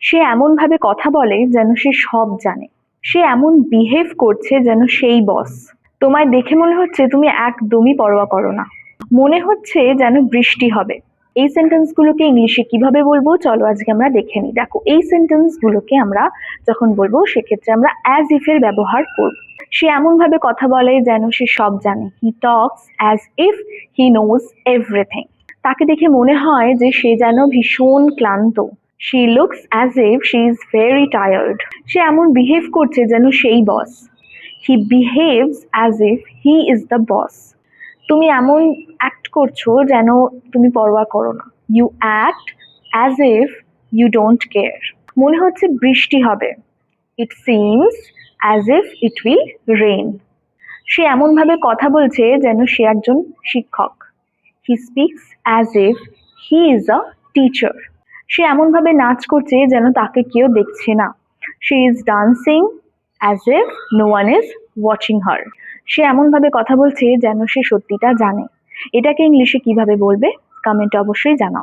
সে এমন ভাবে কথা বলে যেন সে সব জানে। সে এমন বিহেভ করছে যেন সেই বস। তোমায় দেখে মনে হচ্ছে তুমি একদমই পরোয়া করো না। মনে হচ্ছে যেন বৃষ্টি হবে। এই সেন্টেন্স গুলোকে ইংলিশে কিভাবে বলবো চলো আজকে আমরা দেখে নিই। দেখো, এই সেন্টেন্স গুলোকে আমরা যখন বলবো সেক্ষেত্রে আমরা অ্যাজ ইফ এর ব্যবহার করব। সে এমন ভাবে কথা বলে যেন সে সব জানে। হি talks as if he knows everything. তাকে দেখে মনে হয় যে সে যেন ভীষণ ক্লান্ত। She looks as if she is very tired. সে এমন বিহেভ করছে যেন সেই বস। He behaves as if he is the boss. তুমি এমন অ্যাক্ট করছো যেন তুমি পরোয়া করো না। You act as if you don't care. মনে হচ্ছে বৃষ্টি হবে। It seems as if it will rain. সে এমন ভাবে কথা বলছে যেন সে একজন শিক্ষক। He speaks as if he is a teacher. সে এমন ভাবে নাচ করছে যেন তাকে কেউ দেখছে না। She is dancing as if no one is watching her. সে এমন ভাবে কথা বলছে যেন সে সত্যিটা জানে। এটাকে ইংলিশে কিভাবে বলবে কমেন্টে অবশ্যই জানাও।